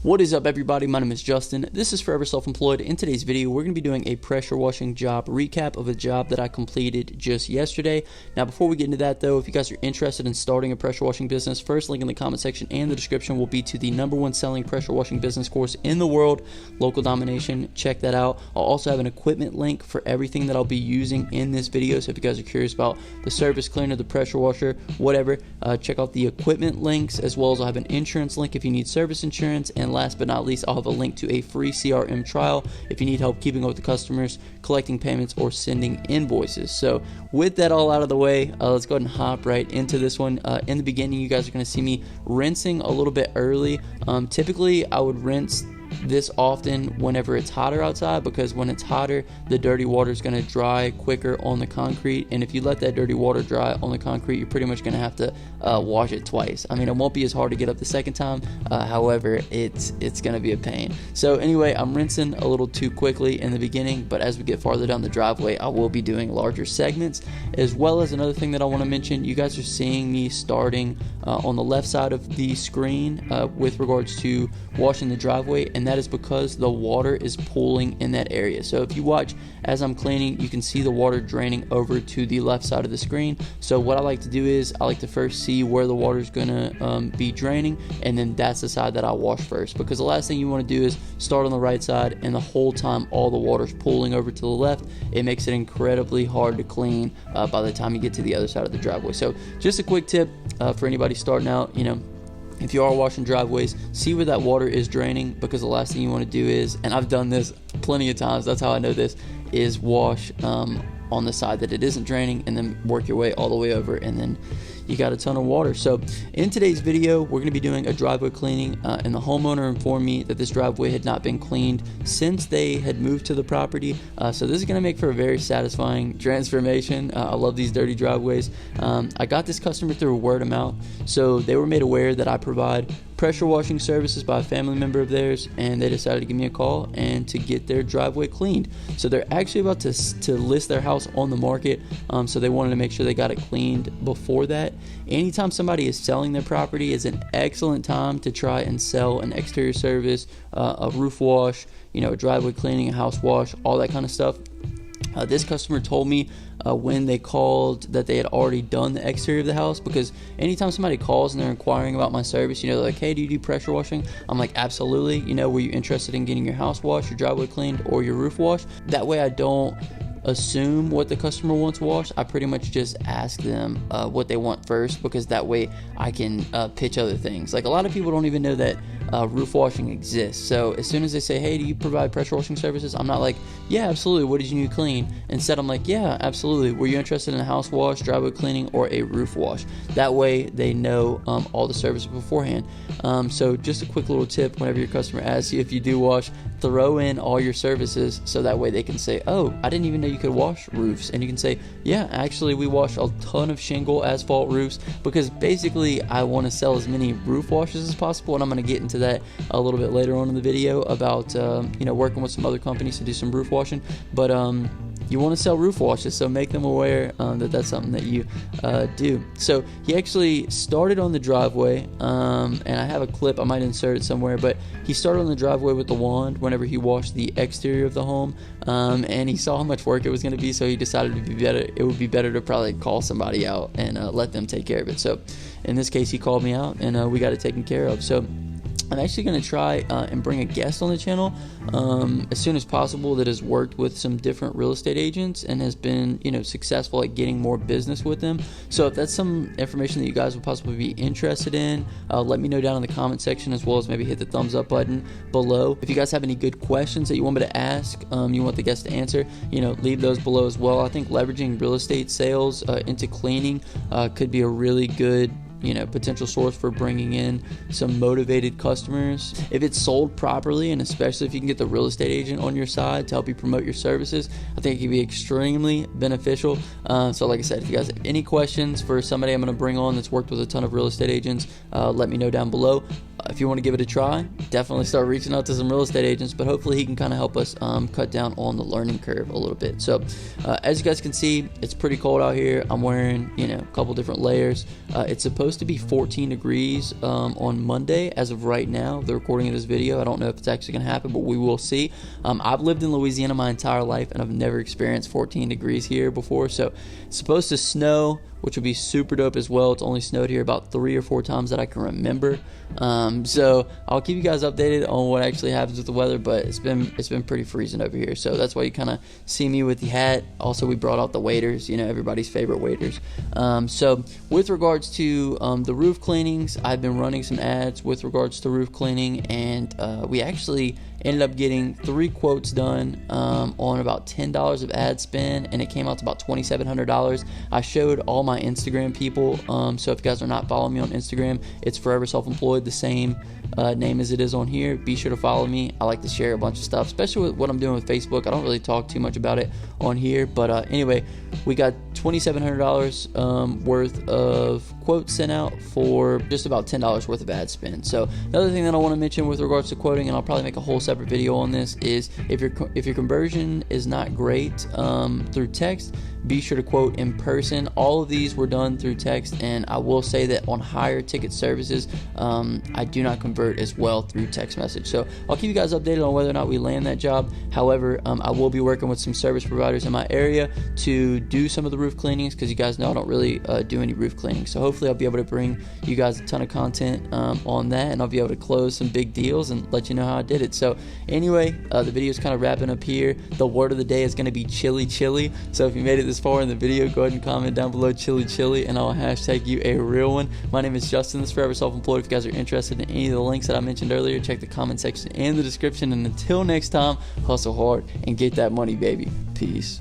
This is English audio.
What is up, everybody? My name is Justin. This is Forever Self-Employed. In today's video, we're going to be doing a pressure washing job recap of a job that I completed just yesterday. Now, before we get into that though, if you guys are interested in starting a pressure washing business, first link in the comment section and the description will be to the #1 selling pressure washing business course in the world, Local Domination. Check that out. I'll also have an equipment link for everything that I'll be using in this video. So if you guys are curious about the service cleaner, the pressure washer, whatever, check out the equipment links, as well as I'll have an insurance link if you need service insurance. And last but not least, I'll have a link to a free CRM trial if you need help keeping up with the customers, collecting payments, or sending invoices. So with that all out of the way, let's go ahead and hop right into this one. In the beginning, you guys are going to see me rinsing a little bit early. Typically, I would rinse this often whenever it's hotter outside, because when it's hotter, the dirty water is going to dry quicker on the concrete, and if you let that dirty water dry on the concrete, you're pretty much going to have to wash it twice. I mean, it won't be as hard to get up the second time, however, it's going to be a pain. So anyway, I'm rinsing a little too quickly in the beginning, but as we get farther down the driveway, I will be doing larger segments. As well as another thing that I want to mention, you guys are seeing me starting on the left side of the screen with regards to washing the driveway, and that is because the water is pooling in that area. So if you watch as I'm cleaning, you can see the water draining over to the left side of the screen. So what I like to do is I like to first see where the water is going to be draining, and then that's the side that I wash first, because the last thing you want to do is start on the right side and the whole time all the water's pooling over to the left. It makes it incredibly hard to clean by the time you get to the other side of the driveway. So just a quick tip for anybody starting out, if you are washing driveways, see where that water is draining, because the last thing you want to do is, and I've done this plenty of times, that's how I know this, is wash on the side that it isn't draining and then work your way all the way over, and then you got a ton of water. So in today's video, we're going to be doing a driveway cleaning, and the homeowner informed me that this driveway had not been cleaned since they had moved to the property. So this is going to make for a very satisfying transformation. I love these dirty driveways. I got this customer through word of mouth, so they were made aware that I provide pressure washing services by a family member of theirs, and they decided to give me a call and to get their driveway cleaned. So they're actually about to list their house on the market, so they wanted to make sure they got it cleaned before that. Anytime somebody is selling their property is an excellent time to try and sell an exterior service, a roof wash, a driveway cleaning, a house wash, all that kind of stuff. This customer told me when they called that they had already done the exterior of the house, because anytime somebody calls and they're inquiring about my service, they're like, hey, do you do pressure washing? I'm like, absolutely. Were you interested in getting your house washed, your driveway cleaned, or your roof washed? That way I don't assume what the customer wants washed. I pretty much just ask them what they want first, because that way I can pitch other things. Like, a lot of people don't even know that roof washing exists. So as soon as they say, hey, do you provide pressure washing services? I'm not like, yeah, absolutely, what did you need clean? Instead, I'm like, yeah, absolutely, were you interested in a house wash, driveway cleaning, or a roof wash? That way they know all the services beforehand. So just a quick little tip: whenever your customer asks you if you do wash, throw in all your services, so that way they can say, oh, I didn't even know you could wash roofs. And you can say, yeah, actually we wash a ton of shingle asphalt roofs, because basically I want to sell as many roof washes as possible, and I'm going to get into that a little bit later on in the video about working with some other companies to do some roof washing. But you want to sell roof washes, so make them aware that that's something that you do. So he actually started on the driveway, and I have a clip, I might insert it somewhere, but he started on the driveway with the wand whenever he washed the exterior of the home, and he saw how much work it was going to be, so he decided it would be better to probably call somebody out and let them take care of it. So in this case, he called me out, and we got it taken care of. So I'm actually going to try and bring a guest on the channel as soon as possible that has worked with some different real estate agents and has been, successful at getting more business with them. So if that's some information that you guys would possibly be interested in, let me know down in the comment section, as well as maybe hit the thumbs up button below. If you guys have any good questions that you want me to ask, you want the guest to answer, leave those below as well. I think leveraging real estate sales into cleaning could be a really good potential source for bringing in some motivated customers. If it's sold properly, and especially if you can get the real estate agent on your side to help you promote your services, I think it can be extremely beneficial. So like I said, if you guys have any questions for somebody I'm going to bring on that's worked with a ton of real estate agents, let me know down below. if you want to give it a try, definitely start reaching out to some real estate agents, but hopefully he can kind of help us cut down on the learning curve a little bit. So as you guys can see, it's pretty cold out here. I'm wearing, a couple different layers. It's supposed to be 14 degrees on Monday as of right now, the recording of this video. I don't know if it's actually going to happen, but we will see. I've lived in Louisiana my entire life, and I've never experienced 14 degrees here before. So it's supposed to snow, which would be super dope as well. It's only snowed here about 3 or 4 times that I can remember. So I'll keep you guys updated on what actually happens with the weather, but it's been pretty freezing over here. So that's why you kind of see me with the hat. Also, we brought out the waders, everybody's favorite waders. So with regards to the roof cleanings, I've been running some ads with regards to roof cleaning, and we actually ended up getting 3 quotes done on about $10 of ad spend, and it came out to about $2,700. I showed all my Instagram people, so if you guys are not following me on Instagram, it's Forever Self-Employed, the same name as it is on here. Be sure to follow me. I like to share a bunch of stuff, especially with what I'm doing with Facebook. I don't really talk too much about it on here, but anyway, we got $2,700 worth of quotes sent out for just about $10 worth of ad spend. So another thing that I want to mention with regards to quoting, and I'll probably make a whole separate video on this, is if your conversion is not great through text, be sure to quote in person. All of these were done through text, and I will say that on higher ticket services, I do not convert as well through text message. So I'll keep you guys updated on whether or not we land that job. However, I will be working with some service providers in my area to do some of the roof cleanings, because you guys know I don't really do any roof cleaning. So hopefully I'll be able to bring you guys a ton of content on that, and I'll be able to close some big deals and let you know how I did it. So anyway, the video is kind of wrapping up here. The word of the day is going to be chili chili. So if you made it this far in the video, go ahead and comment down below chili chili, and I'll hashtag you a real one. My name is Justin, this is Forever Self-Employed. If you guys are interested in any of the links that I mentioned earlier, check the comment section and the description. And until next time, hustle hard and get that money, baby. Peace.